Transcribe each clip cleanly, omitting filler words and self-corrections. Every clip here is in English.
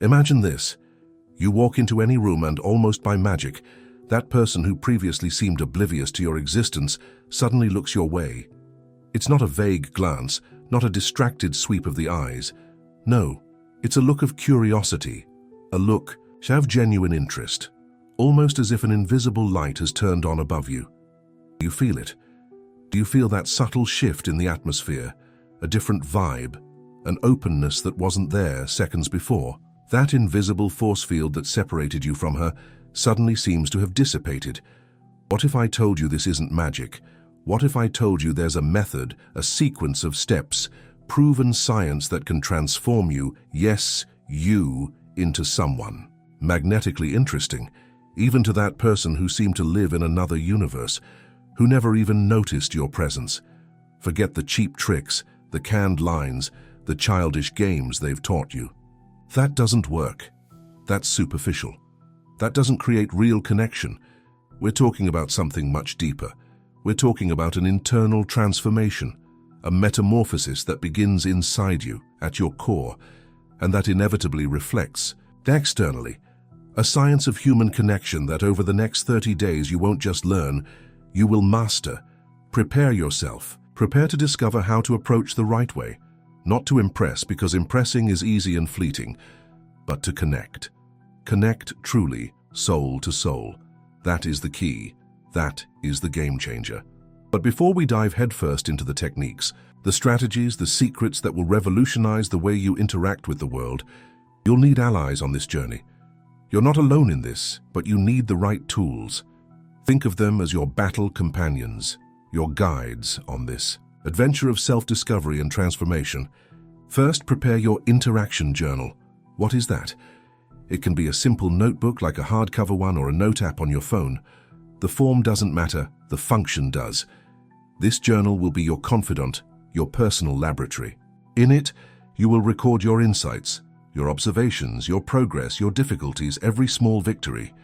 Imagine this. You walk into any room and almost by magic, that person who previously seemed oblivious to your existence suddenly looks your way. It's not a vague glance, not a distracted sweep of the eyes. No, it's a look of curiosity, a look of genuine interest, almost as if an invisible light has turned on above you. Do you feel it? Do you feel that subtle shift in the atmosphere, a different vibe, an openness that wasn't there seconds before? That invisible force field that separated you from her suddenly seems to have dissipated. What if I told you this isn't magic? What if I told you there's a method, a sequence of steps, proven science that can transform you, yes, you, into someone? Magnetically interesting, even to that person who seemed to live in another universe, who never even noticed your presence. Forget the cheap tricks, the canned lines, the childish games they've taught you. That doesn't work. That's superficial. That doesn't create real connection. We're talking about something much deeper. We're talking about an internal transformation, a metamorphosis that begins inside you, at your core, and that inevitably reflects externally. A science of human connection that over the next 30 days you won't just learn, you will master. Prepare yourself. Prepare to discover how to approach the right way. Not to impress, because impressing is easy and fleeting, but to connect. Connect truly, soul to soul. That is the key. That is the game changer. But before we dive headfirst into the techniques, the strategies, the secrets that will revolutionize the way you interact with the world, you'll need allies on this journey. You're not alone in this, but you need the right tools. Think of them as your battle companions, your guides on this adventure of self-discovery and transformation. First, prepare your interaction journal. What is that? It can be a simple notebook like a hardcover one or a note app on your phone. The form doesn't matter, the function does. This journal will be your confidant, your personal laboratory. In it, you will record your insights, your observations, your progress, your difficulties, every small victory.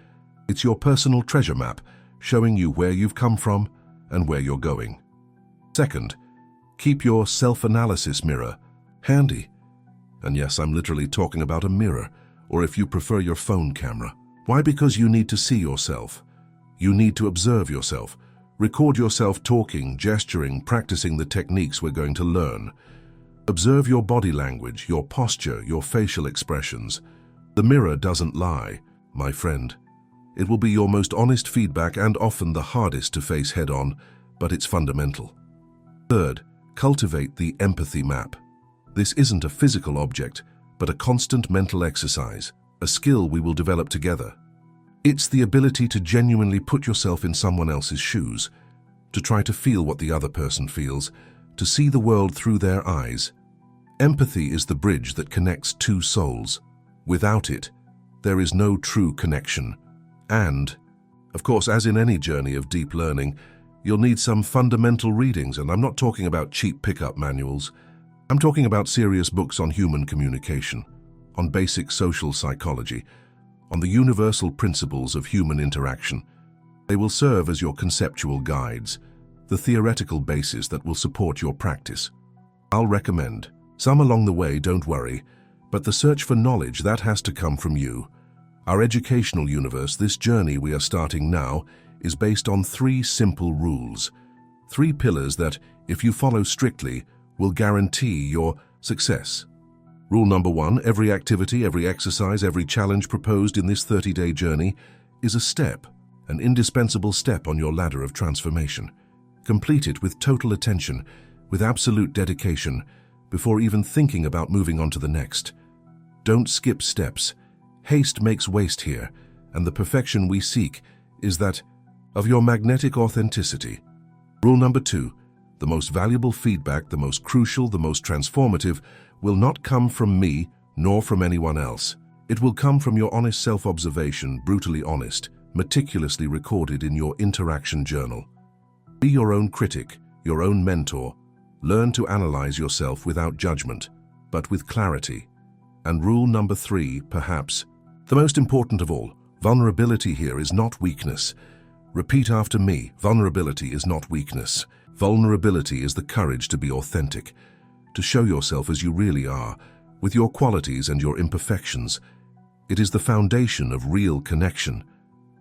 It's your personal treasure map, showing you where you've come from and where you're going. Second, keep your self-analysis mirror handy. And yes, I'm literally talking about a mirror, or if you prefer, your phone camera. Why? Because you need to see yourself. You need to observe yourself. Record yourself talking, gesturing, practicing the techniques we're going to learn. Observe your body language, your posture, your facial expressions. The mirror doesn't lie, my friend. It will be your most honest feedback and often the hardest to face head-on, but it's fundamental. Third, cultivate the empathy map. This isn't a physical object, but a constant mental exercise, a skill we will develop together. It's the ability to genuinely put yourself in someone else's shoes, to try to feel what the other person feels, to see the world through their eyes. Empathy is the bridge that connects two souls. Without it, there is no true connection. And, of course, as in any journey of deep learning, you'll need some fundamental readings, and I'm not talking about cheap pickup manuals. I'm talking about serious books on human communication, on basic social psychology, on the universal principles of human interaction. They will serve as your conceptual guides, the theoretical basis that will support your practice. I'll recommend some along the way, don't worry, but the search for knowledge, that has to come from you. Our educational universe, this journey we are starting now, is based on 3 simple rules. 3 pillars that, if you follow strictly, will guarantee your success. Rule number 1, every activity, every exercise, every challenge proposed in this 30-day journey is a step, an indispensable step on your ladder of transformation. Complete it with total attention, with absolute dedication, before even thinking about moving on to the next. Don't skip steps. Haste makes waste here, and the perfection we seek is that of your magnetic authenticity. Rule number 2, the most valuable feedback, the most crucial, the most transformative, will not come from me nor from anyone else. It will come from your honest self-observation, brutally honest, meticulously recorded in your interaction journal. Be your own critic, your own mentor. Learn to analyze yourself without judgment, but with clarity. And rule number 3, perhaps the most important of all, vulnerability here is not weakness. Repeat after me, vulnerability is not weakness. Vulnerability is the courage to be authentic, to show yourself as you really are, with your qualities and your imperfections. It is the foundation of real connection,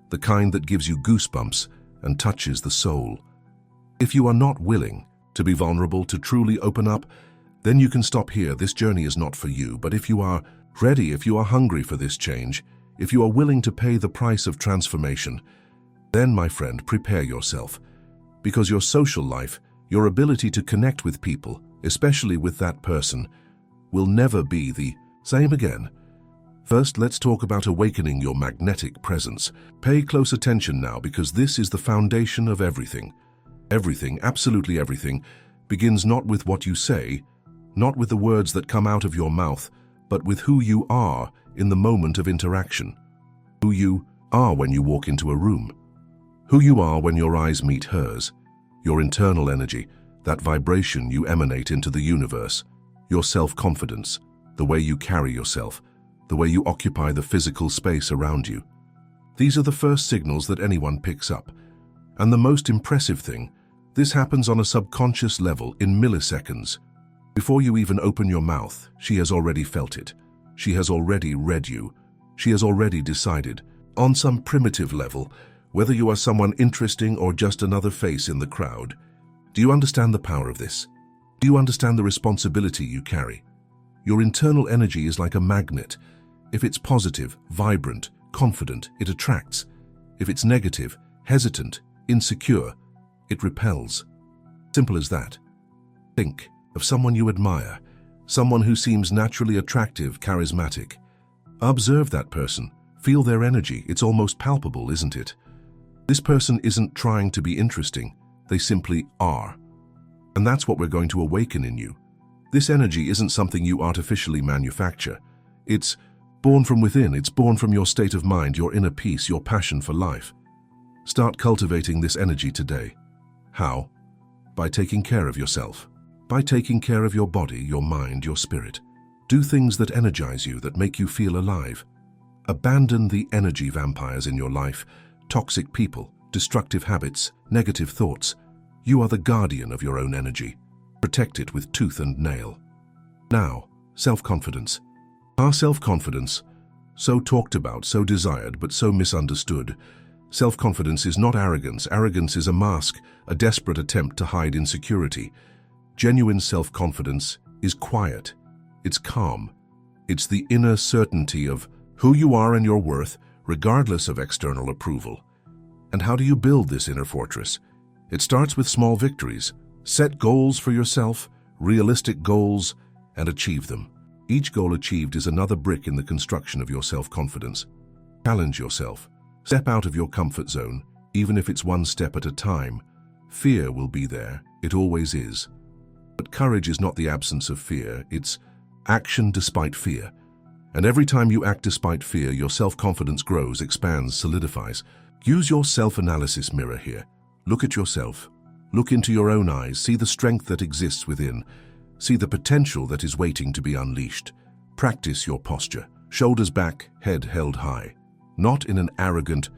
the kind that gives you goosebumps and touches the soul. If you are not willing to be vulnerable, to truly open up, then you can stop here. This journey is not for you. But if you are ready, if you are hungry for this change, if you are willing to pay the price of transformation, then, my friend, prepare yourself. Because your social life, your ability to connect with people, especially with that person, will never be the same again. First, let's talk about awakening your magnetic presence. Pay close attention now, because this is the foundation of everything. Everything, absolutely everything, begins not with what you say, not with the words that come out of your mouth, but with who you are in the moment of interaction. Who you are when you walk into a room. Who you are when your eyes meet hers. Your internal energy, that vibration you emanate into the universe. Your self-confidence, the way you carry yourself, the way you occupy the physical space around you. These are the first signals that anyone picks up. And the most impressive thing, this happens on a subconscious level in milliseconds. Before you even open your mouth, she has already felt it. She has already read you. She has already decided, on some primitive level, whether you are someone interesting or just another face in the crowd. Do you understand the power of this? Do you understand the responsibility you carry? Your internal energy is like a magnet. If it's positive, vibrant, confident, it attracts. If it's negative, hesitant, insecure, it repels. Simple as that. Think of someone you admire, someone who seems naturally attractive, charismatic. Observe that person. Feel their energy. It's almost palpable, isn't it? This person isn't trying to be interesting. They simply are. And that's what we're going to awaken in you. This energy isn't something you artificially manufacture. It's born from within. It's born from your state of mind, your inner peace, your passion for life. Start cultivating this energy today. How? By taking care of yourself. By taking care of your body, your mind, your spirit. Do things that energize you, that make you feel alive. Abandon the energy vampires in your life, toxic people, destructive habits, negative thoughts. You are the guardian of your own energy. Protect it with tooth and nail. Now, self-confidence. Our self-confidence, so talked about, so desired, but so misunderstood. Self-confidence is not arrogance. Arrogance is a mask, a desperate attempt to hide insecurity. Genuine self-confidence is quiet. It's calm. It's the inner certainty of who you are and your worth, regardless of external approval. And how do you build this inner fortress? It starts with small victories. Set goals for yourself, realistic goals, and achieve them. Each goal achieved is another brick in the construction of your self-confidence. Challenge yourself. Step out of your comfort zone, even if it's one step at a time. Fear will be there. It always is. But courage is not the absence of fear. It's action despite fear. And every time you act despite fear, your self-confidence grows, expands, solidifies. Use your self-analysis mirror here. Look at yourself. Look into your own eyes. See the strength that exists within. See the potential that is waiting to be unleashed. Practice your posture. Shoulders back, head held high. Not in an arrogant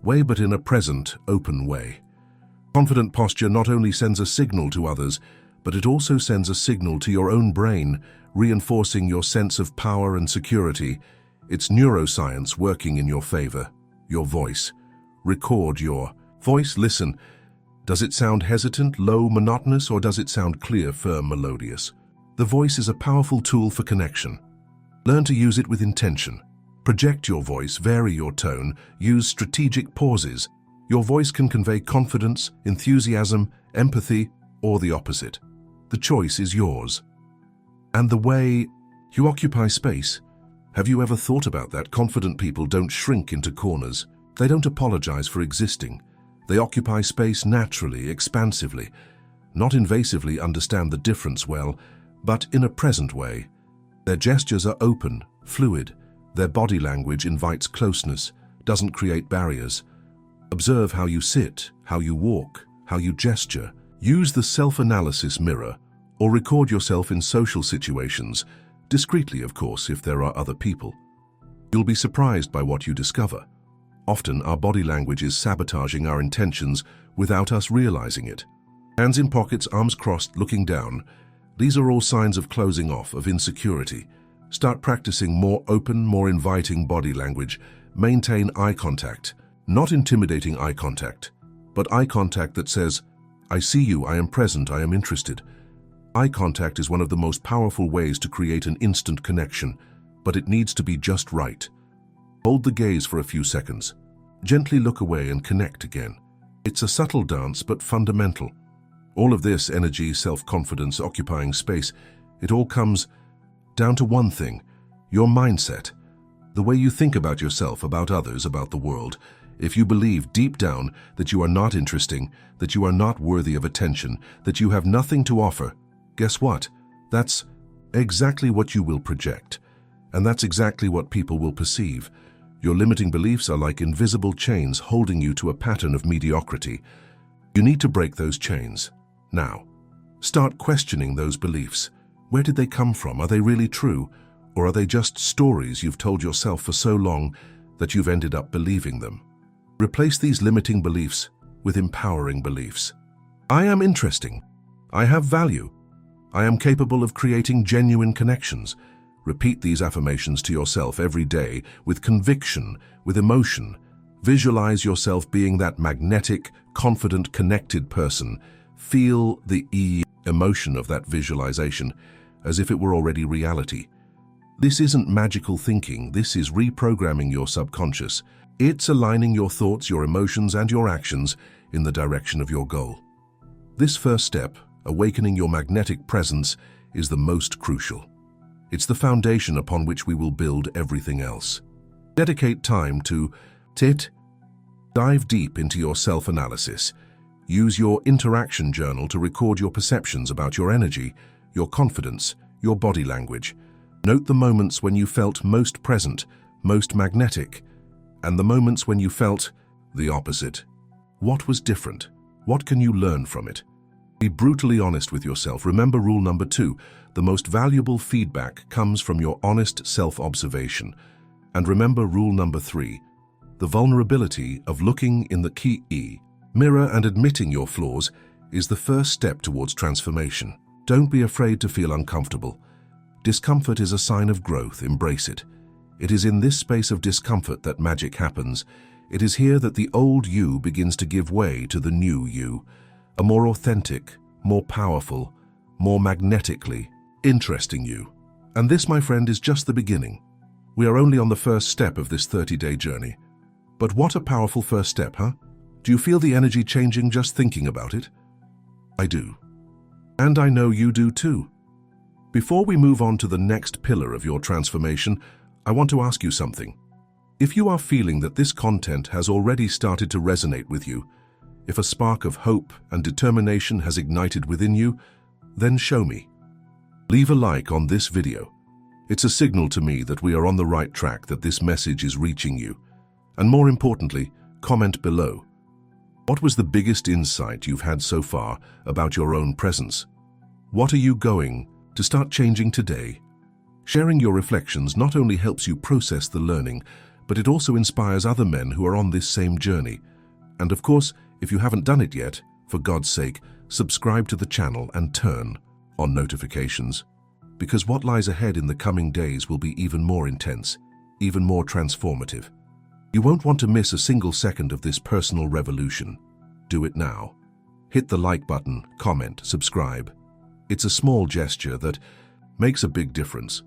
way, but in a present, open way. Confident posture not only sends a signal to others, but it also sends a signal to your own brain, reinforcing your sense of power and security. It's neuroscience working in your favor. Your voice. Record your voice. Listen. Does it sound hesitant, low, monotonous, or does it sound clear, firm, melodious? The voice is a powerful tool for connection. Learn to use it with intention. Project your voice, vary your tone, use strategic pauses. Your voice can convey confidence, enthusiasm, empathy, or the opposite. The choice is yours. And the way you occupy space. Have you ever thought about that? Confident people don't shrink into corners. They don't apologize for existing. They occupy space naturally, expansively, not invasively, understand the difference well, but in a present way. Their gestures are open, fluid. Their body language invites closeness, doesn't create barriers. Observe how you sit, how you walk, how you gesture. Use the self-analysis mirror, or record yourself in social situations, discreetly, of course, if there are other people. You'll be surprised by what you discover. Often, our body language is sabotaging our intentions without us realizing it. Hands in pockets, arms crossed, looking down. These are all signs of closing off, of insecurity. Start practicing more open, more inviting body language. Maintain eye contact, not intimidating eye contact, but eye contact that says, I see you, I am present, I am interested. Eye contact is one of the most powerful ways to create an instant connection, but it needs to be just right. Hold the gaze for a few seconds. Gently look away and connect again. It's a subtle dance, but fundamental. All of this energy, self-confidence, occupying space, it all comes down to one thing, your mindset. The way you think about yourself, about others, about the world. If you believe deep down that you are not interesting, that you are not worthy of attention, that you have nothing to offer, guess what? That's exactly what you will project. And that's exactly what people will perceive. Your limiting beliefs are like invisible chains holding you to a pattern of mediocrity. You need to break those chains. Now, start questioning those beliefs. Where did they come from? Are they really true? Or are they just stories you've told yourself for so long that you've ended up believing them? Replace these limiting beliefs with empowering beliefs. I am interesting. I have value. I am capable of creating genuine connections. Repeat these affirmations to yourself every day with conviction, with emotion. Visualize yourself being that magnetic, confident, connected person. Feel the emotion of that visualization as if it were already reality. This isn't magical thinking, this is reprogramming your subconscious. It's aligning your thoughts, your emotions, and your actions in the direction of your goal. This first step, awakening your magnetic presence, is the most crucial. It's the foundation upon which we will build everything else. Dedicate time to dive deep into your self-analysis. Use your interaction journal to record your perceptions about your energy, your confidence, your body language. Note the moments when you felt most present, most magnetic, and the moments when you felt the opposite. What was different? What can you learn from it? Be brutally honest with yourself. Remember rule number 2, the most valuable feedback comes from your honest self-observation. And remember rule number 3, the vulnerability of looking in the key mirror and admitting your flaws is the first step towards transformation. Don't be afraid to feel uncomfortable. Discomfort is a sign of growth, embrace it. It is in this space of discomfort that magic happens. It is here that the old you begins to give way to the new you, a more authentic, more powerful, more magnetically interesting you. And this, my friend, is just the beginning. We are only on the first step of this 30-day journey. But what a powerful first step, huh? Do you feel the energy changing just thinking about it? I do. And I know you do too. Before we move on to the next pillar of your transformation, I want to ask you something. If you are feeling that this content has already started to resonate with you, if a spark of hope and determination has ignited within you, then show me. Leave a like on this video. It's a signal to me that we are on the right track, that this message is reaching you. And more importantly, comment below. What was the biggest insight you've had so far about your own presence? What are you going to start changing today? Sharing your reflections not only helps you process the learning, but it also inspires other men who are on this same journey. And of course, if you haven't done it yet, for God's sake, subscribe to the channel and turn on notifications. Because what lies ahead in the coming days will be even more intense, even more transformative. You won't want to miss a single second of this personal revolution. Do it now. Hit the like button, comment, subscribe. It's a small gesture that makes a big difference.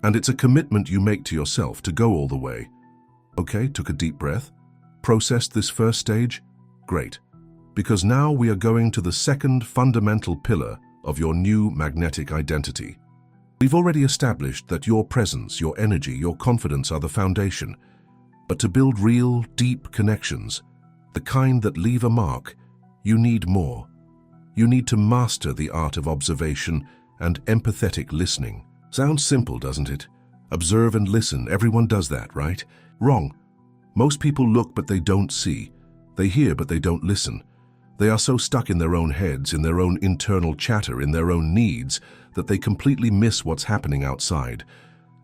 And it's a commitment you make to yourself to go all the way. Okay, took a deep breath. Processed this first stage? Great. Because now we are going to the second fundamental pillar of your new magnetic identity. We've already established that your presence, your energy, your confidence are the foundation. But to build real, deep connections, the kind that leave a mark, you need more. You need to master the art of observation and empathetic listening. Sounds simple, doesn't it? Observe and listen. Everyone does that, right? Wrong. Most people look but they don't see. They hear but they don't listen. They are so stuck in their own heads, in their own internal chatter, in their own needs, that they completely miss what's happening outside.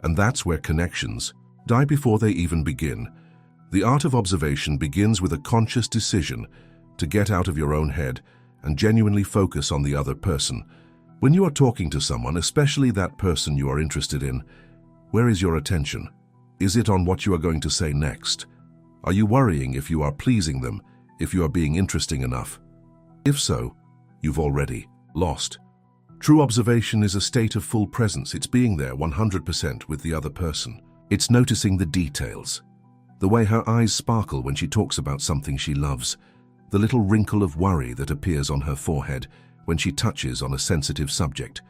And that's where connections die before they even begin. The art of observation begins with a conscious decision to get out of your own head and genuinely focus on the other person. When you are talking to someone, especially that person you are interested in, Where is your attention? Is it on what you are going to say next? Are you worrying if you are pleasing them, if you are being interesting enough? If so, you've already lost. True observation is a state of full presence. It's being there 100% with the other person. It's noticing the details. The way her eyes sparkle when she talks about something she loves. The little wrinkle of worry that appears on her forehead when she touches on a sensitive subject.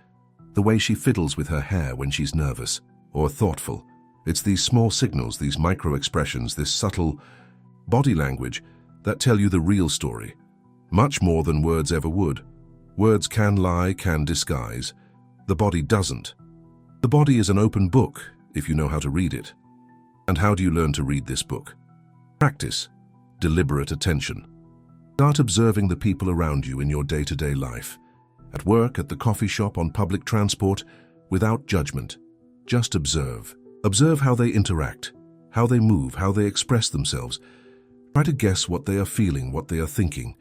The way she fiddles with her hair when she's nervous or thoughtful. It's these small signals, these micro-expressions, this subtle body language that tell you the real story, much more than words ever would. Words can lie, can disguise. The body doesn't. The body is an open book if you know how to read it. And how do you learn to read this book? Practice. Deliberate attention. Start observing the people around you in your day-to-day life. At work, at the coffee shop, on public transport, without judgment. Just observe. Observe how they interact, how they move, how they express themselves. Try to guess what they are feeling, what they are thinking.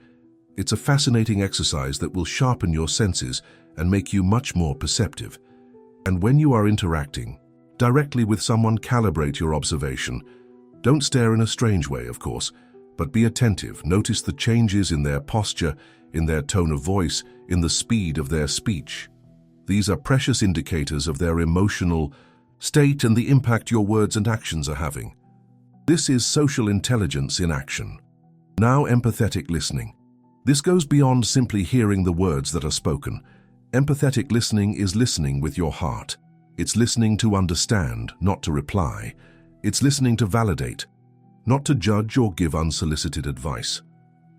It's a fascinating exercise that will sharpen your senses and make you much more perceptive. And when you are interacting directly with someone, calibrate your observation. Don't stare in a strange way, of course, but be attentive. Notice the changes in their posture, in their tone of voice, in the speed of their speech. These are precious indicators of their emotional state and the impact your words and actions are having. This is social intelligence in action. Now, empathetic listening. This goes beyond simply hearing the words that are spoken. Empathetic listening is listening with your heart. It's listening to understand, not to reply. It's listening to validate, not to judge or give unsolicited advice.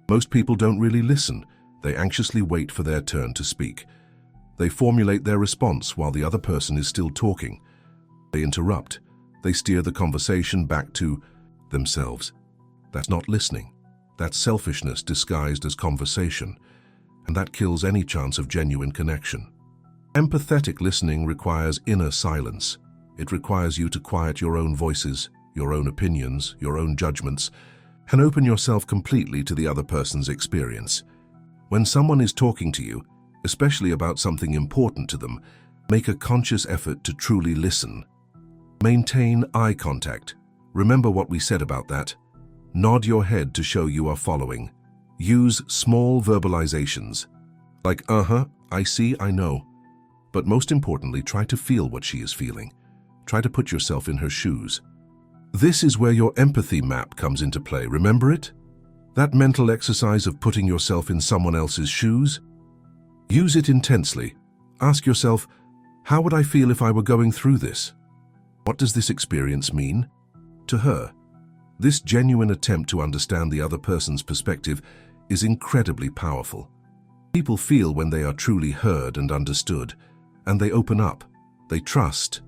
Most people don't really listen. They anxiously wait for their turn to speak. They formulate their response while the other person is still talking. They interrupt. They steer the conversation back to themselves. That's not listening. That's selfishness disguised as conversation, and that kills any chance of genuine connection. Empathetic listening requires inner silence. It requires you to quiet your own voices, your own opinions, your own judgments, and open yourself completely to the other person's experience. When someone is talking to you, especially about something important to them, make a conscious effort to truly listen. Maintain eye contact. Remember what we said about that. Nod your head to show you are following. Use small verbalizations, like I see, I know. But most importantly, try to feel what she is feeling. Try to put yourself in her shoes. This is where your empathy map comes into play. Remember it? That mental exercise of putting yourself in someone else's shoes? Use it intensely. Ask yourself, how would I feel if I were going through this? What does this experience mean to her? This genuine attempt to understand the other person's perspective is incredibly powerful. People feel when they are truly heard and understood, and they open up, they trust,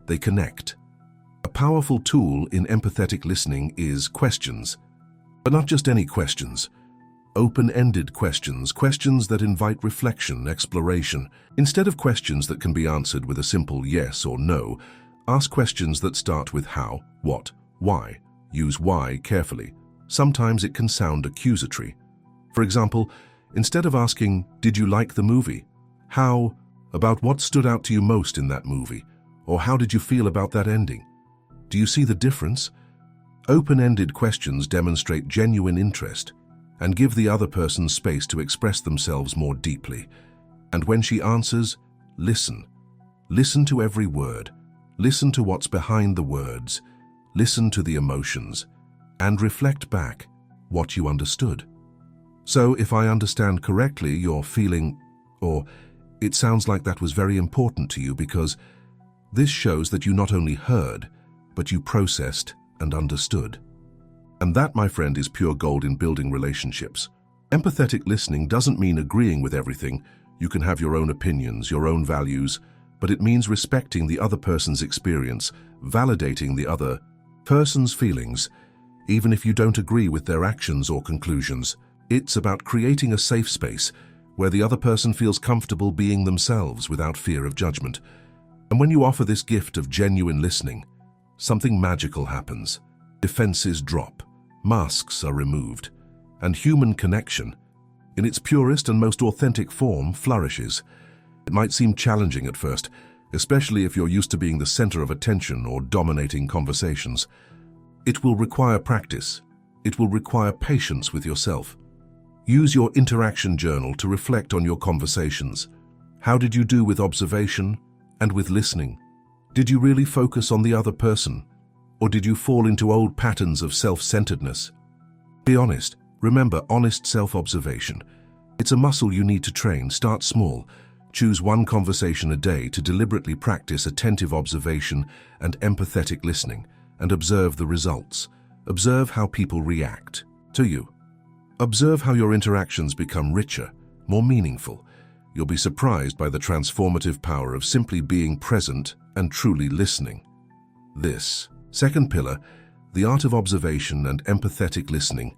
they connect. A powerful tool in empathetic listening is questions, but not just any questions. Open-ended questions, questions that invite reflection, exploration. Instead of questions that can be answered with a simple yes or no, ask questions that start with how, what, why. Use why carefully. Sometimes it can sound accusatory. For example, instead of asking, did you like the movie? How, about what stood out to you most in that movie? Or how did you feel about that ending? Do you see the difference? Open-ended questions demonstrate genuine interest and give the other person space to express themselves more deeply. And when she answers, listen. Listen to every word. Listen to what's behind the words. Listen to the emotions. And reflect back what you understood. So if I understand correctly, you're feeling, or it sounds like that was very important to you because this shows that you not only heard, but you processed and understood. And that, my friend, is pure gold in building relationships. Empathetic listening doesn't mean agreeing with everything. You can have your own opinions, your own values, but it means respecting the other person's experience, validating the other person's feelings, even if you don't agree with their actions or conclusions. It's about creating a safe space where the other person feels comfortable being themselves without fear of judgment. And when you offer this gift of genuine listening, something magical happens. Defenses drop, masks are removed, and human connection, in its purest and most authentic form, flourishes. It might seem challenging at first, especially if you're used to being the center of attention or dominating conversations. It will require practice. It will require patience with yourself. Use your interaction journal to reflect on your conversations. How did you do with observation and with listening? Did you really focus on the other person? Or did you fall into old patterns of self-centeredness? Be honest. Remember, honest self-observation. It's a muscle you need to train. Start small. Choose one conversation a day to deliberately practice attentive observation and empathetic listening, and observe the results. Observe how people react to you. Observe how your interactions become richer, more meaningful. You'll be surprised by the transformative power of simply being present and truly listening. This second pillar, the art of observation and empathetic listening,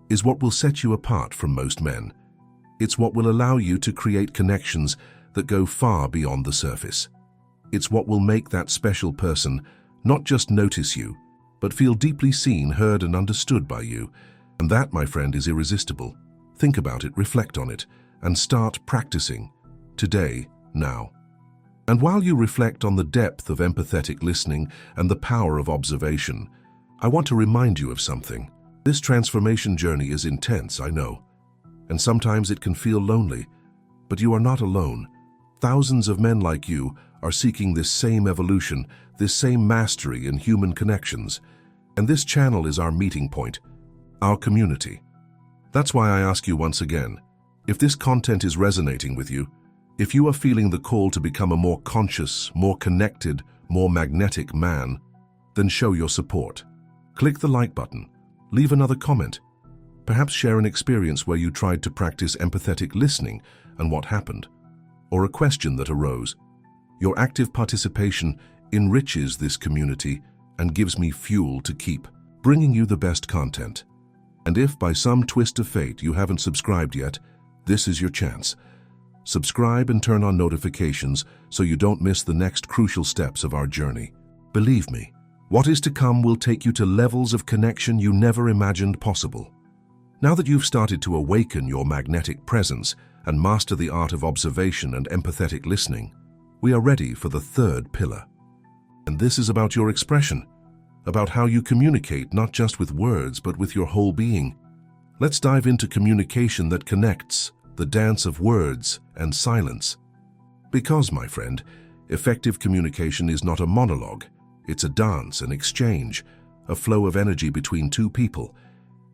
is what will set you apart from most men. It's what will allow you to create connections that go far beyond the surface. It's what will make that special person not just notice you, but feel deeply seen, heard, and understood by you. And that, my friend, is irresistible. Think about it, reflect on it, and start practicing today, now. And while you reflect on the depth of empathetic listening and the power of observation, I want to remind you of something. This transformation journey is intense, I know, and sometimes it can feel lonely, but you are not alone. Thousands of men like you are seeking this same evolution, this same mastery in human connections, and this channel is our meeting point, our community. That's why I ask you once again, if this content is resonating with you, if you are feeling the call to become a more conscious, more connected, more magnetic man, then show your support. Click the like button, leave another comment, perhaps share an experience where you tried to practice empathetic listening and what happened, or a question that arose. Your active participation enriches this community and gives me fuel to keep bringing you the best content. And if by some twist of fate you haven't subscribed yet, this is your chance. Subscribe and turn on notifications so you don't miss the next crucial steps of our journey. Believe me, what is to come will take you to levels of connection you never imagined possible. Now that you've started to awaken your magnetic presence and master the art of observation and empathetic listening, we are ready for the third pillar. And this is about your expression, about how you communicate not just with words but with your whole being. Let's dive into communication that connects, the dance of words and silence. Because, my friend, effective communication is not a monologue. It's a dance, an exchange, a flow of energy between two people.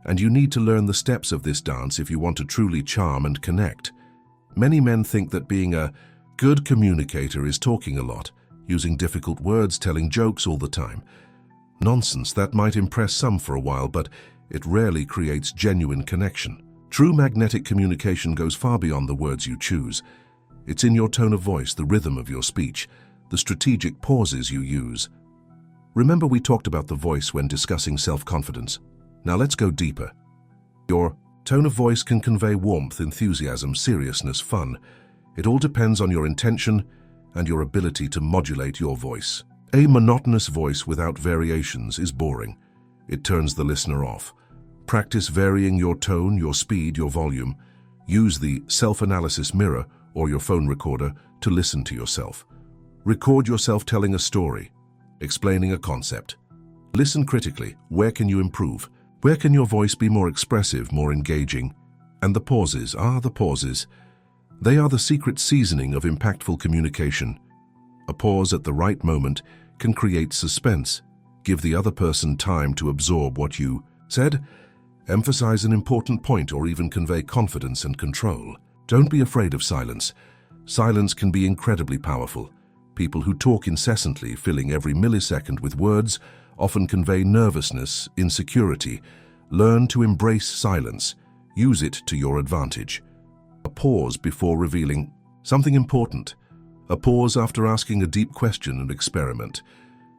And you need to learn the steps of this dance if you want to truly charm and connect. Many men think that being a good communicator is talking a lot, using difficult words, telling jokes all the time. Nonsense. That might impress some for a while, but it rarely creates genuine connection. True magnetic communication goes far beyond the words you choose. It's in your tone of voice, the rhythm of your speech, the strategic pauses you use. Remember, we talked about the voice when discussing self-confidence. Now let's go deeper. Your tone of voice can convey warmth, enthusiasm, seriousness, fun. It all depends on your intention and your ability to modulate your voice. A monotonous voice without variations is boring. It turns the listener off. Practice varying your tone, your speed, your volume. Use the self-analysis mirror or your phone recorder to listen to yourself. Record yourself telling a story, explaining a concept. Listen critically. Where can you improve? Where can your voice be more expressive, more engaging? And the pauses, the pauses. They are the secret seasoning of impactful communication. A pause at the right moment can create suspense, give the other person time to absorb what you said, emphasize an important point, or even convey confidence and control. Don't be afraid of silence. Silence can be incredibly powerful. People who talk incessantly, filling every millisecond with words, often convey nervousness, insecurity. Learn to embrace silence. Use it to your advantage. A pause before revealing something important. A pause after asking a deep question and experiment.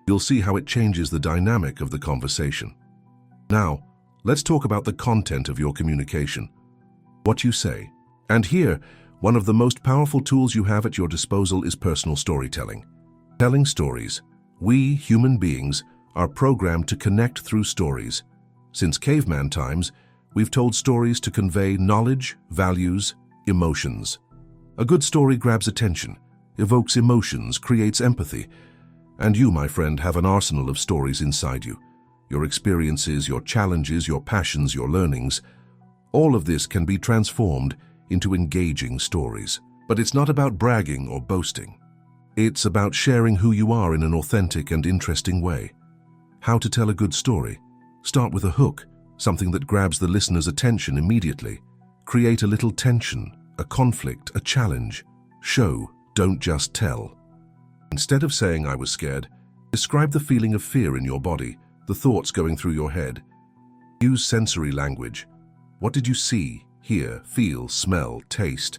You'll see how it changes the dynamic of the conversation. Now, let's talk about the content of your communication. What you say. And here, one of the most powerful tools you have at your disposal is personal storytelling. Telling stories. We, human beings, are programmed to connect through stories. Since caveman times, we've told stories to convey knowledge, values, emotions. A good story grabs attention. evokes emotions, creates empathy. And you, my friend, have an arsenal of stories inside you. Your experiences, your challenges, your passions, your learnings. All of this can be transformed into engaging stories. But it's not about bragging or boasting. It's about sharing who you are in an authentic and interesting way. How to tell a good story? Start with a hook, something that grabs the listener's attention immediately. Create a little tension, a conflict, a challenge. Show, don't just tell. Instead of saying "I was scared," describe the feeling of fear in your body, the thoughts going through your head. Use sensory language. What did you see, hear, feel, smell, taste?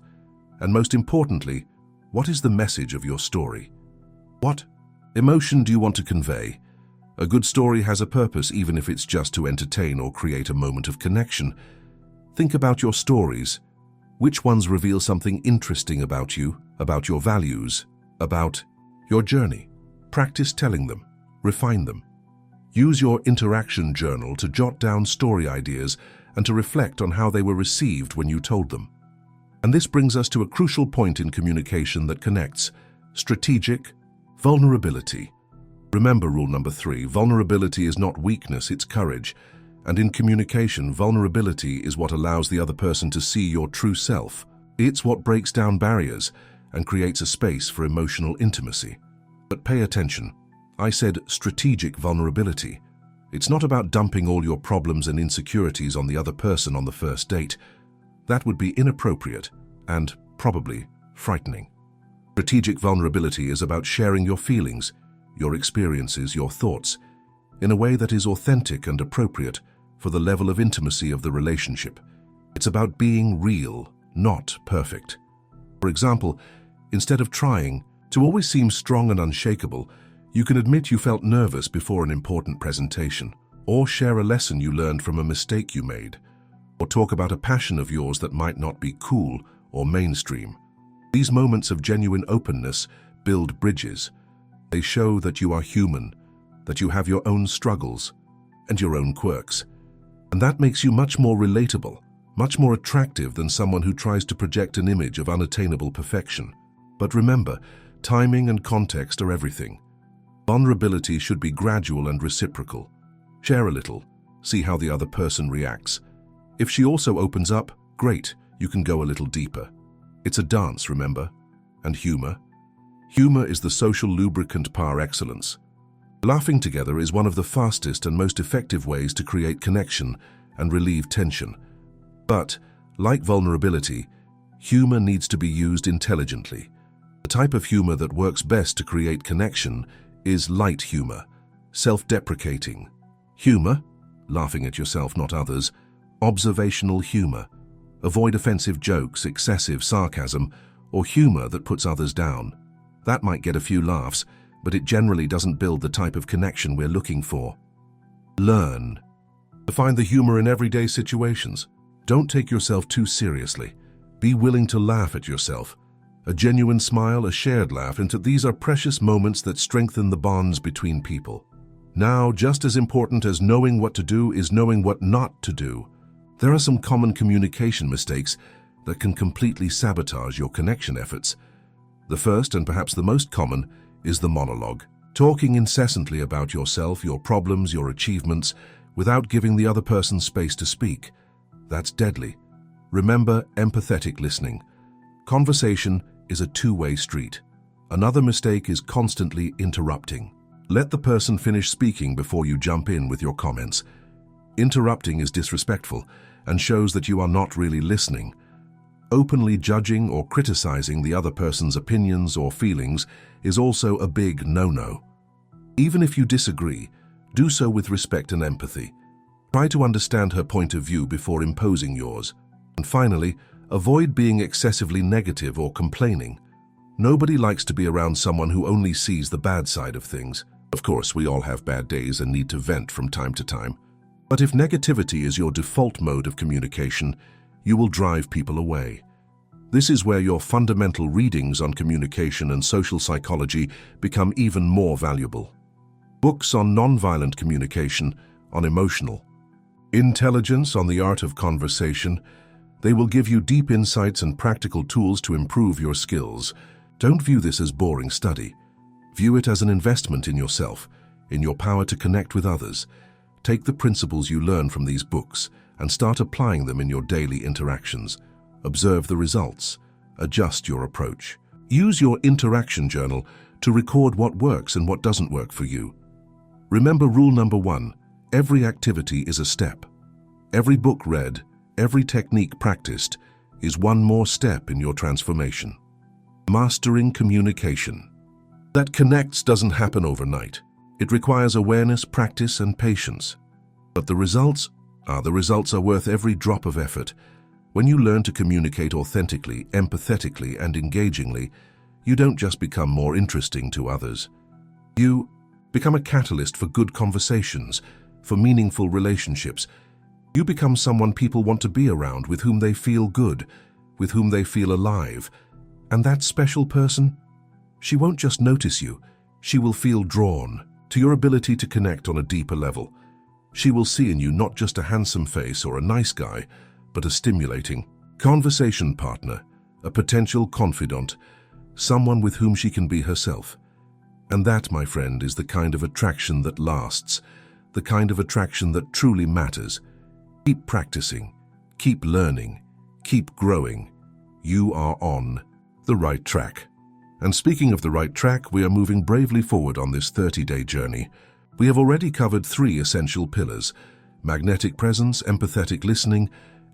And most importantly, what is the message of your story? What emotion do you want to convey? A good story has a purpose, even if it's just to entertain or create a moment of connection. Think about your stories. Which ones reveal something interesting about you, about your values, about your journey? Practice telling them, refine them. Use your interaction journal to jot down story ideas and to reflect on how they were received when you told them. And this brings us to a crucial point in communication that connects: strategic vulnerability. Remember rule number 3, vulnerability is not weakness, it's courage. And in communication, vulnerability is what allows the other person to see your true self. It's what breaks down barriers and creates a space for emotional intimacy. But pay attention. I said strategic vulnerability. It's not about dumping all your problems and insecurities on the other person on the first date. That would be inappropriate and probably frightening. Strategic vulnerability is about sharing your feelings, your experiences, your thoughts, in a way that is authentic and appropriate for the level of intimacy of the relationship. It's about being real, not perfect. For example, instead of trying to always seem strong and unshakable, you can admit you felt nervous before an important presentation, or share a lesson you learned from a mistake you made, or talk about a passion of yours that might not be cool or mainstream. These moments of genuine openness build bridges. They show that you are human, that you have your own struggles and your own quirks. And that makes you much more relatable, much more attractive than someone who tries to project an image of unattainable perfection. But remember, timing and context are everything. Vulnerability should be gradual and reciprocal. Share a little, see how the other person reacts. If she also opens up, great, you can go a little deeper. It's a dance, remember? And humor? Humor is the social lubricant par excellence. Laughing together is one of the fastest and most effective ways to create connection and relieve tension. But, like vulnerability, humor needs to be used intelligently. The type of humor that works best to create connection is light humor, self-deprecating humor, laughing at yourself, not others, observational humor. Avoid offensive jokes, excessive sarcasm, or humor that puts others down. That might get a few laughs, but it generally doesn't build the type of connection we're looking for. Learn to find the humor in everyday situations. Don't take yourself too seriously. Be willing to laugh at yourself. A genuine smile, a shared laugh, and these are precious moments that strengthen the bonds between people. Now, just as important as knowing what to do is knowing what not to do. There are some common communication mistakes that can completely sabotage your connection efforts. The first, and perhaps the most common, is the monologue. Talking incessantly about yourself, your problems, your achievements, without giving the other person space to speak. That's deadly. Remember empathetic listening. Conversation is a two-way street. Another mistake is constantly interrupting. Let the person finish speaking before you jump in with your comments. Interrupting is disrespectful and shows that you are not really listening. Openly judging or criticizing the other person's opinions or feelings is also a big no-no. Even if you disagree, do so with respect and empathy. Try to understand her point of view before imposing yours. And finally, avoid being excessively negative or complaining. Nobody likes to be around someone who only sees the bad side of things. Of course, we all have bad days and need to vent from time to time. But if negativity is your default mode of communication, you will drive people away. This is where your fundamental readings on communication and social psychology become even more valuable. Books on nonviolent communication, on emotional intelligence, on the art of conversation, they will give you deep insights and practical tools to improve your skills, Don't view this as boring study. View it as an investment in yourself, in your power to connect with others. Take the principles you learn from these books and start applying them in your daily interactions. Observe the results. Adjust your approach. Use your interaction journal to record what works and what doesn't work for you. Remember rule number 1, every activity is a step. Every book read, every technique practiced is one more step in your transformation. Mastering communication. That connects doesn't happen overnight. It requires awareness, practice, and patience. But the results are worth every drop of effort. When you learn to communicate authentically, empathetically, and engagingly, you don't just become more interesting to others. You become a catalyst for good conversations, for meaningful relationships. You become someone people want to be around, with whom they feel good, with whom they feel alive. And that special person, she won't just notice you, she will feel drawn to your ability to connect on a deeper level. She will see in you not just a handsome face or a nice guy, but a stimulating conversation partner, a potential confidant, someone with whom she can be herself. And that, my friend, is the kind of attraction that lasts, the kind of attraction that truly matters. Keep practicing, keep learning, keep growing. You are on the right track. And speaking of the right track, we are moving bravely forward on this 30-day journey. We have already covered 3 essential pillars: magnetic presence, empathetic listening,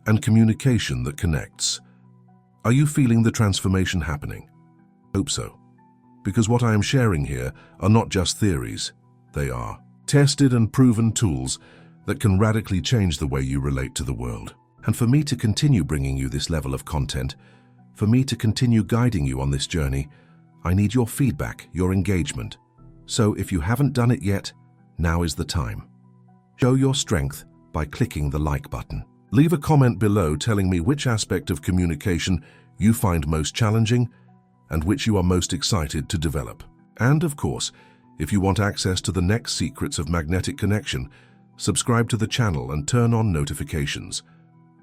and communication that connects. Are you feeling the transformation happening? Hope so. Because what I am sharing here are not just theories. They are tested and proven tools that can radically change the way you relate to the world. And for me to continue bringing you this level of content, for me to continue guiding you on this journey, I need your feedback, your engagement. So if you haven't done it yet, now is the time. Show your strength by clicking the like button. Leave a comment below telling me which aspect of communication you find most challenging and which you are most excited to develop. And of course, if you want access to the next secrets of magnetic connection, subscribe to the channel and turn on notifications.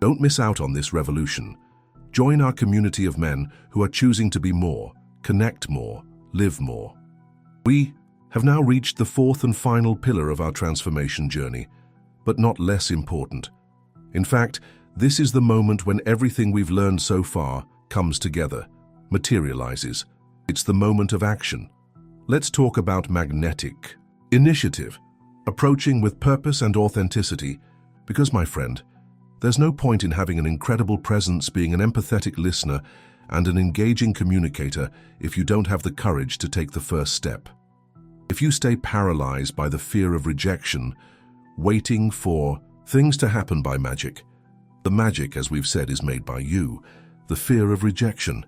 Don't miss out on this revolution. Join our community of men who are choosing to be more, connect more, live more. We have now reached the 4th and final pillar of our transformation journey, but not less important. In fact, this is the moment when everything we've learned so far comes together, materializes. It's the moment of action. Let's talk about magnetic initiative, approaching with purpose and authenticity, because, my friend, there's no point in having an incredible presence, being an empathetic listener, and an engaging communicator if you don't have the courage to take the first step. If you stay paralyzed by the fear of rejection, waiting for things to happen by magic, the magic, as we've said, is made by you. The fear of rejection,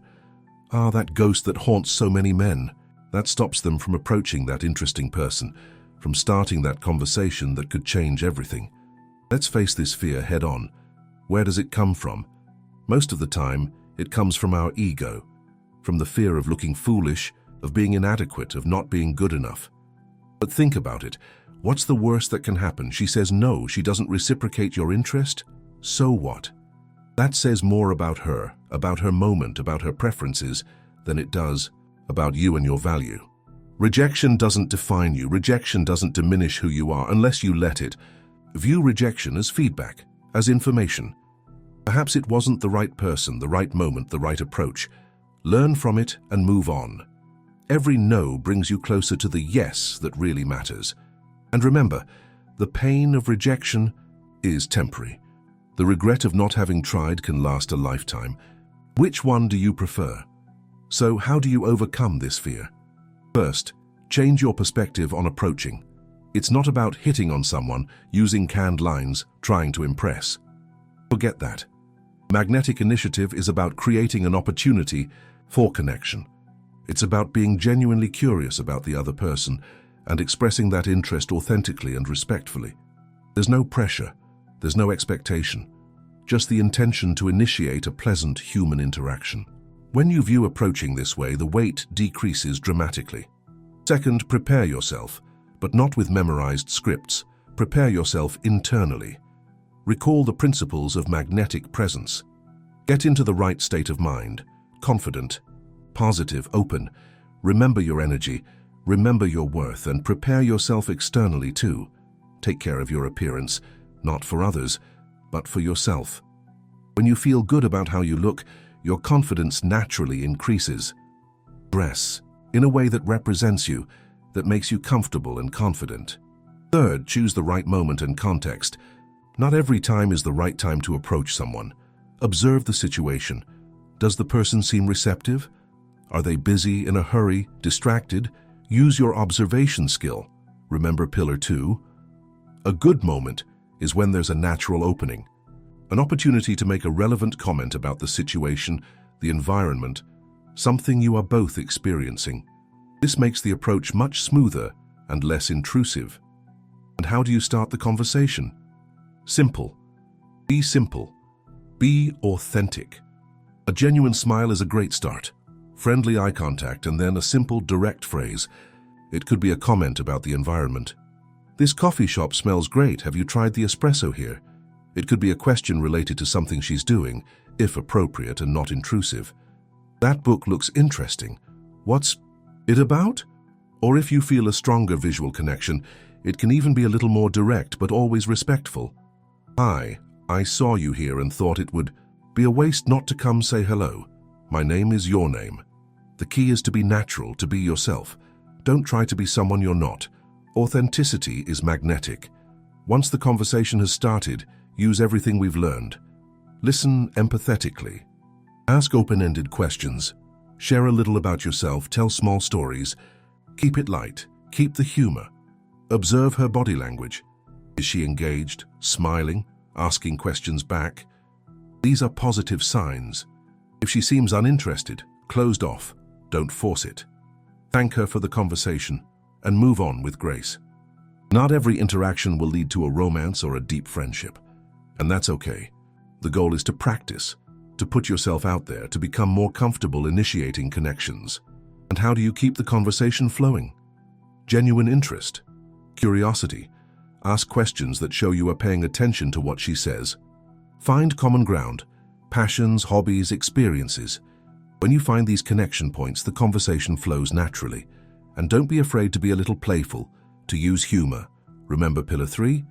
that ghost that haunts so many men, that stops them from approaching that interesting person, from starting that conversation that could change everything. Let's face this fear head on. Where does it come from? Most of the time, it comes from our ego, from the fear of looking foolish, of being inadequate, of not being good enough. But think about it. What's the worst that can happen? She says no, she doesn't reciprocate your interest? So what? That says more about her moment, about her preferences, than it does about you and your value. Rejection doesn't define you. Rejection doesn't diminish who you are unless you let it. View rejection as feedback, as information. Perhaps it wasn't the right person, the right moment, the right approach. Learn from it and move on. Every no brings you closer to the yes that really matters. And remember, the pain of rejection is temporary. The regret of not having tried can last a lifetime. Which one do you prefer? So how do you overcome this fear? First, change your perspective on approaching. It's not about hitting on someone, using canned lines, trying to impress. Forget that. Magnetic initiative is about creating an opportunity for connection. It's about being genuinely curious about the other person and expressing that interest authentically and respectfully. There's no pressure, there's no expectation, just the intention to initiate a pleasant human interaction. When you view approaching this way, the weight decreases dramatically. Second, prepare yourself, but not with memorized scripts. Prepare yourself internally. Recall the principles of magnetic presence. Get into the right state of mind, confident, positive, open. Remember your energy, remember your worth, and prepare yourself externally too. Take care of your appearance, not for others, but for yourself. When you feel good about how you look, your confidence naturally increases. Dress in a way that represents you, that makes you comfortable and confident. Third, choose the right moment and context. Not every time is the right time to approach someone. Observe the situation. Does the person seem receptive? Are they busy, in a hurry, distracted? Use your observation skill. Remember Pillar 2? A good moment is when there's a natural opening, an opportunity to make a relevant comment about the situation, the environment, something you are both experiencing. This makes the approach much smoother and less intrusive. And how do you start the conversation? Simple. Be simple. Be authentic. A genuine smile is a great start. Friendly eye contact and then a simple, direct phrase. It could be a comment about the environment. This coffee shop smells great. Have you tried the espresso here? It could be a question related to something she's doing, if appropriate and not intrusive. That book looks interesting. What's it about? Or if you feel a stronger visual connection, it can even be a little more direct but always respectful. Hi, I saw you here and thought it would be a waste not to come say hello. My name is your name. The key is to be natural, to be yourself. Don't try to be someone you're not. Authenticity is magnetic. Once the conversation has started, use everything we've learned. Listen empathetically. Ask open-ended questions. Share a little about yourself, tell small stories. Keep it light, keep the humor. Observe her body language. Is she engaged, smiling, asking questions back? These are positive signs. If she seems uninterested, closed off, don't force it. Thank her for the conversation and move on with grace. Not every interaction will lead to a romance or a deep friendship, and that's okay. The goal is to practice, to put yourself out there, to become more comfortable initiating connections. And how do you keep the conversation flowing? Genuine interest, curiosity. Ask questions that show you are paying attention to what she says. Find common ground, passions, hobbies, experiences. When you find these connection points, the conversation flows naturally. And don't be afraid to be a little playful, to use humor. Remember Pillar 3?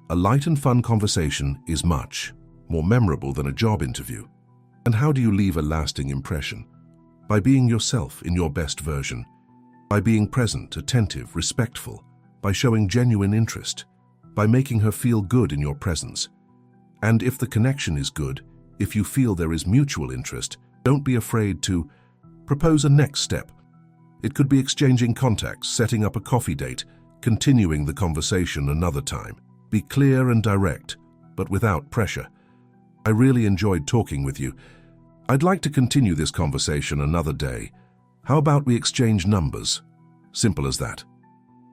A light and fun conversation is much more memorable than a job interview. And how do you leave a lasting impression? By being yourself in your best version. By being present, attentive, respectful. By showing genuine interest. By making her feel good in your presence. And if the connection is good, if you feel there is mutual interest, don't be afraid to propose a next step. It could be exchanging contacts, setting up a coffee date, continuing the conversation another time. Be clear and direct, but without pressure. I really enjoyed talking with you. I'd like to continue this conversation another day. How about we exchange numbers? Simple as that.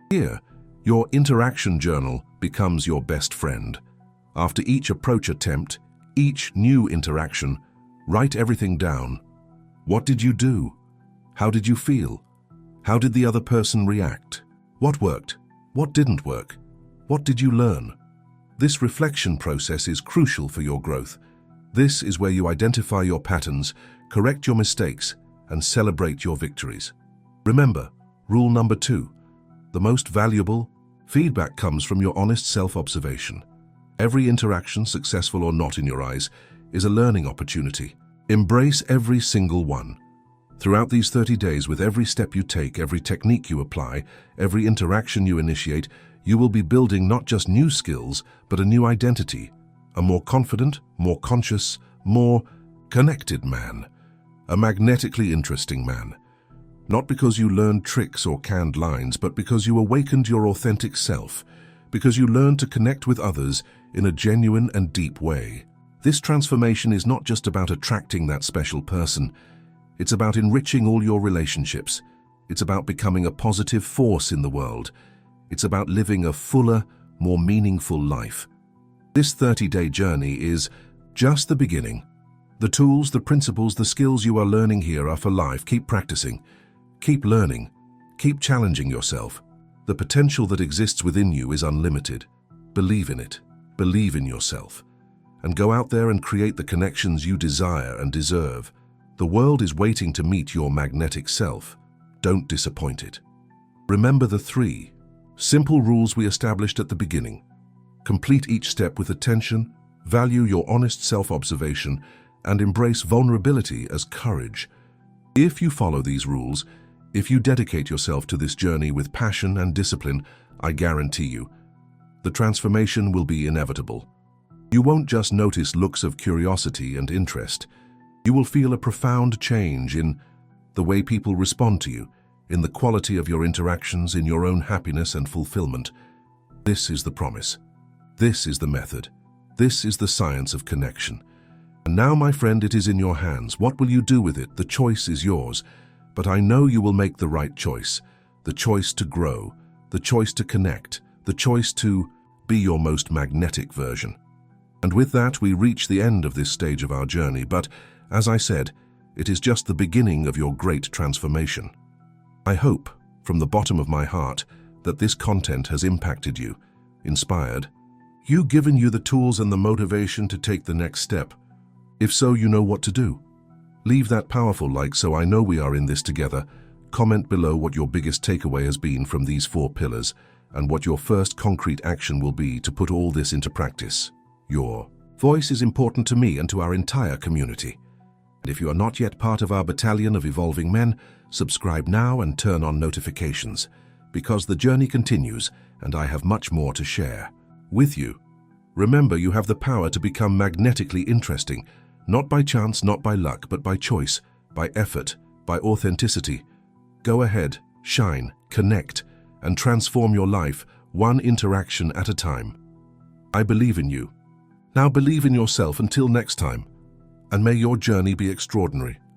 Here, your interaction journal becomes your best friend. After each approach attempt, each new interaction, write everything down. What did you do? How did you feel? How did the other person react? What worked? What didn't work? What did you learn? This reflection process is crucial for your growth. This is where you identify your patterns, correct your mistakes, and celebrate your victories. Remember, rule number 2, the most valuable feedback comes from your honest self-observation. Every interaction, successful or not in your eyes, is a learning opportunity. Embrace every single one. Throughout these 30 days, with every step you take, every technique you apply, every interaction you initiate, you will be building not just new skills, but a new identity, a more confident, more conscious, more connected man, a magnetically interesting man. Not because you learned tricks or canned lines, but because you awakened your authentic self, because you learned to connect with others in a genuine and deep way. This transformation is not just about attracting that special person. It's about enriching all your relationships. It's about becoming a positive force in the world. It's about living a fuller, more meaningful life. This 30-day journey is just the beginning. The tools, the principles, the skills you are learning here are for life. Keep practicing. Keep learning. Keep challenging yourself. The potential that exists within you is unlimited. Believe in it. Believe in yourself. And go out there and create the connections you desire and deserve. The world is waiting to meet your magnetic self. Don't disappoint it. Remember the 3 simple rules we established at the beginning. Complete each step with attention, value your honest self-observation, and embrace vulnerability as courage. If you follow these rules, if you dedicate yourself to this journey with passion and discipline, I guarantee you, the transformation will be inevitable. You won't just notice looks of curiosity and interest. You will feel a profound change in the way people respond to you, in the quality of your interactions, in your own happiness and fulfillment. This is the promise. This is the method. This is the science of connection. And now, my friend, it is in your hands. What will you do with it? The choice is yours. But I know you will make the right choice. The choice to grow, the choice to connect, the choice to be your most magnetic version. And with that, we reach the end of this stage of our journey. But, as I said, it is just the beginning of your great transformation. I hope, from the bottom of my heart, that this content has impacted you, inspired, given you the tools and the motivation to take the next step. If so, you know what to do. Leave that powerful like so I know we are in this together. Comment below what your biggest takeaway has been from these 4 pillars and what your first concrete action will be to put all this into practice. Your voice is important to me and to our entire community. And if you are not yet part of our battalion of evolving men, subscribe now and turn on notifications, because the journey continues and I have much more to share with you. Remember, you have the power to become magnetically interesting, not by chance, not by luck, but by choice, by effort, by authenticity. Go ahead, shine, connect, and transform your life, one interaction at a time. I believe in you. Now believe in yourself until next time, and may your journey be extraordinary.